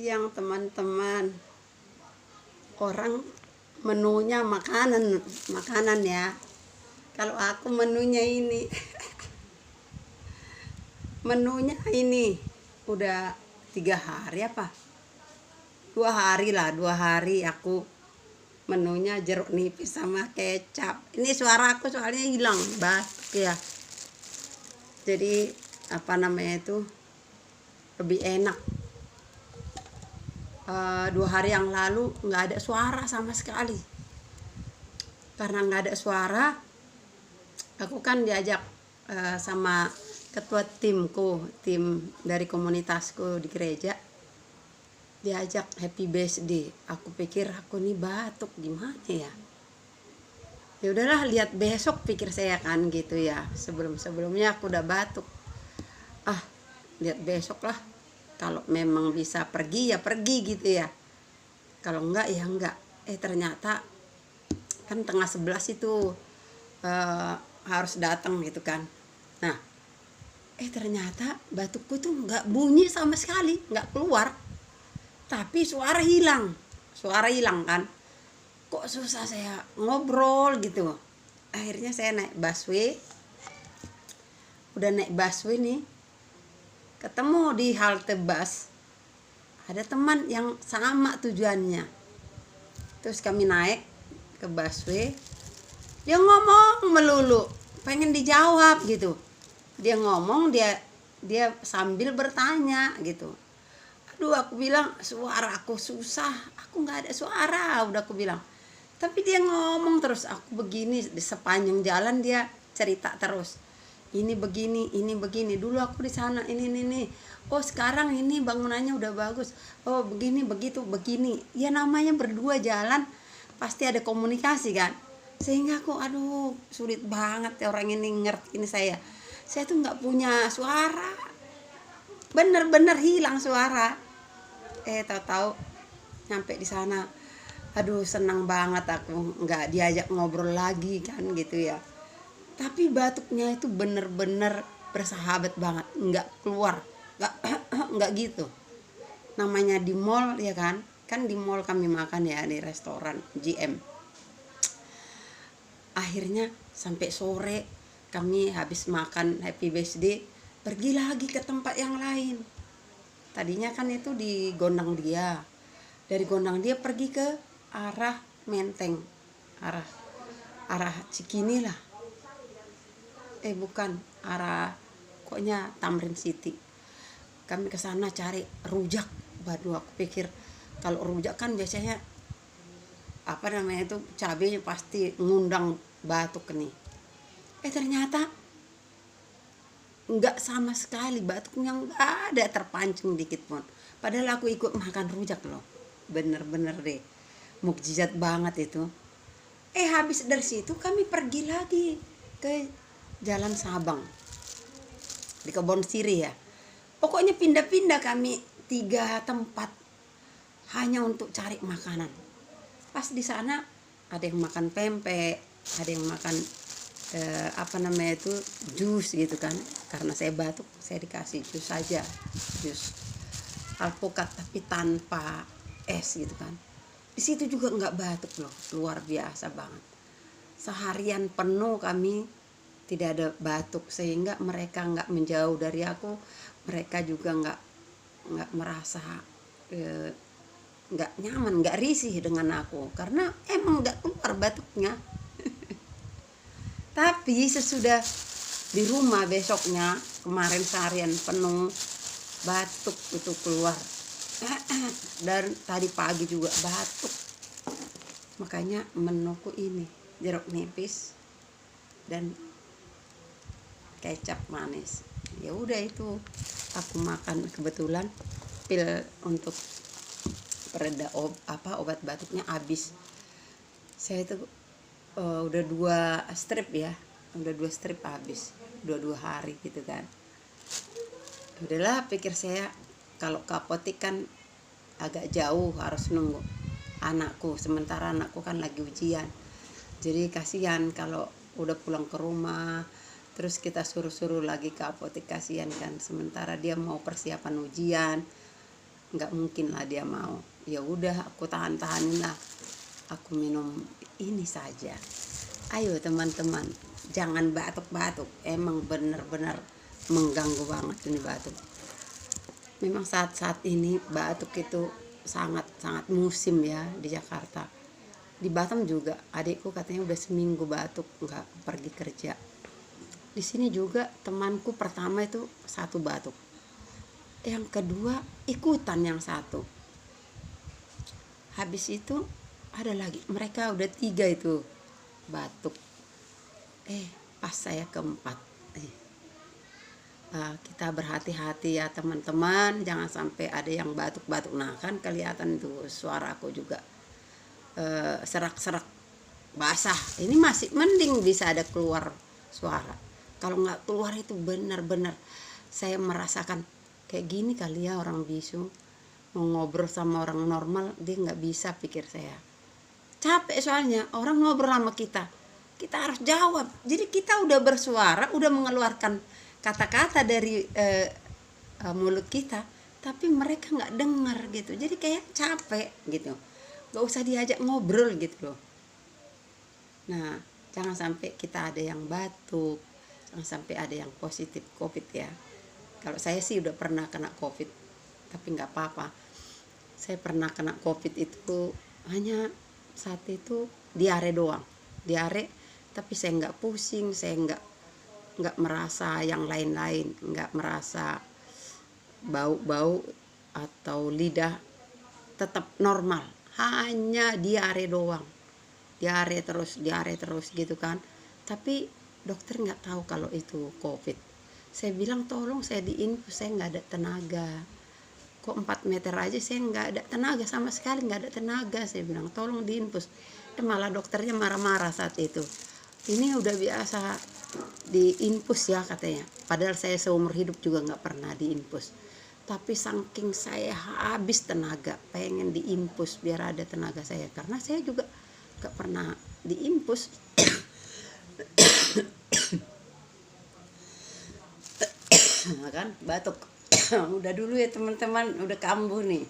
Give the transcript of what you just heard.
siang teman-teman. Orang menunya makanan ya. Kalau aku menunya ini menunya ini udah 3 hari apa 2 hari lah, 2 hari aku menunya jeruk nipis sama kecap. Ini suara aku soalnya hilang batuk ya, jadi apa namanya itu lebih enak. 2 hari yang lalu nggak ada suara sama sekali. Karena nggak ada suara, aku kan diajak sama ketua tim dari komunitasku di gereja, diajak happy birthday. Aku pikir aku nih batuk gimana ya. Ya udahlah, lihat besok pikir saya kan gitu ya. Sebelumnya aku udah batuk. Lihat besok lah. Kalau memang bisa pergi ya pergi gitu ya. Kalau enggak ya enggak. Ternyata kan 10:30 itu harus datang gitu kan. Nah, ternyata batukku tuh enggak bunyi sama sekali, enggak keluar. Tapi suara hilang kan. Kok susah saya ngobrol gitu. Akhirnya saya naik busway. Udah naik busway nih, ketemu di halte bus ada teman yang sama tujuannya. Terus kami naik ke busway, dia ngomong melulu, pengen dijawab gitu. Dia ngomong, dia sambil bertanya gitu. Aduh, aku bilang suara aku susah, aku nggak ada suara, udah aku bilang. Tapi dia ngomong terus, aku begini di sepanjang jalan dia cerita terus. Ini begini, dulu aku di sana ini. Oh, sekarang ini bangunannya udah bagus. Oh, begini begitu begini. Ya namanya berdua jalan pasti ada komunikasi kan. Sehingga aku sulit banget ya orang ini ngerti ini saya. Saya tuh nggak punya suara. Bener-bener hilang suara. Tahu-tahu nyampe di sana. Senang banget aku nggak diajak ngobrol lagi kan gitu ya. Tapi batuknya itu bener-bener bersahabat banget, nggak keluar, nggak gitu. Namanya di mall ya kan di mall kami makan ya, di restoran GM. Akhirnya sampai sore kami habis makan happy birthday, pergi lagi ke tempat yang lain. Tadinya kan itu di Gondang Dia, dari Gondang Dia pergi ke arah Menteng, arah Cikini lah. Bukan, arah pokoknya Tamrin City. Kami ke sana cari rujak. Waduh, aku pikir kalau rujak kan biasanya apa namanya itu cabenya pasti ngundang batuk nih. Ternyata enggak sama sekali, batuknya enggak ada terpancing dikit pun. Padahal aku ikut makan rujak loh. Bener-bener deh, mukjizat banget itu. Habis dari situ kami pergi lagi ke Jalan Sabang di Kebon Sirih ya. Pokoknya pindah-pindah kami 3 tempat hanya untuk cari makanan. Pas di sana ada yang makan pempek, ada yang makan jus gitu kan. Karena saya batuk, saya dikasih jus saja, jus alpukat tapi tanpa es gitu kan. Di situ juga nggak batuk loh, luar biasa banget. Seharian penuh kami tidak ada batuk, sehingga mereka nggak menjauh dari aku. Mereka juga nggak merasa nggak nyaman, nggak risih dengan aku karena emang nggak keluar batuknya. Tapi sesudah di rumah besoknya, kemarin seharian penuh batuk itu keluar. Dan tadi pagi juga batuk. Makanya menuku ini jeruk nipis dan kecap manis. Ya udah, itu aku makan. Kebetulan pil untuk pereda obat batuknya habis. Saya itu udah 2 strip ya, udah 2 strip habis, 2 hari gitu kan. Udahlah, pikir saya kalau ke apotek kan agak jauh, harus nunggu anakku, sementara anakku kan lagi ujian. Jadi kasihan kalau udah pulang ke rumah terus kita suruh lagi ke apotek, kasihan kan, sementara dia mau persiapan ujian. nggak mungkin lah dia mau. Ya udah aku tahan-tahanin lah, aku minum ini saja. Ayo teman-teman, jangan batuk-batuk, emang bener-bener mengganggu banget ini batuk. Memang saat-saat ini batuk itu sangat-sangat musim ya di Jakarta. Di Batam juga adikku katanya udah seminggu batuk nggak pergi kerja. Di sini juga temanku pertama itu satu batuk, yang kedua ikutan yang satu, habis itu ada lagi, mereka udah tiga itu batuk. Pas saya keempat. Kita berhati-hati ya teman-teman, jangan sampai ada yang batuk-batuk. Nah kan kelihatan tuh suara aku juga serak-serak basah. Ini masih mending bisa ada keluar suara. Kalau nggak keluar itu benar-benar saya merasakan kayak gini kali ya orang bisu. Mau ngobrol sama orang normal dia nggak bisa, pikir saya. Capek soalnya orang ngobrol sama kita harus jawab. Jadi kita udah bersuara, udah mengeluarkan kata-kata dari mulut kita, tapi mereka nggak dengar gitu. Jadi kayak capek gitu. Nggak usah diajak ngobrol gitu loh. Nah, jangan sampai kita ada yang batuk, jangan sampai ada yang positif COVID ya. Kalau saya sih udah pernah kena COVID, tapi nggak apa-apa. Saya pernah kena COVID itu hanya saat itu diare doang, diare, tapi saya nggak pusing, saya nggak merasa yang lain-lain, nggak merasa bau-bau atau lidah, tetap normal, hanya diare doang, diare terus gitu kan. Tapi dokter nggak tahu kalau itu COVID. Saya bilang tolong saya diinfus, saya nggak ada tenaga. Kok 4 meter aja saya nggak ada tenaga sama sekali, nggak ada tenaga. Saya bilang tolong diinfus. Malah dokternya marah-marah saat itu. Ini udah biasa diinfus ya katanya. Padahal saya seumur hidup juga nggak pernah diinfus. Tapi saking saya habis tenaga, pengen diinfus biar ada tenaga saya. Karena saya juga nggak pernah diinfus. Kan batuk. Udah dulu ya teman-teman, udah kambuh nih.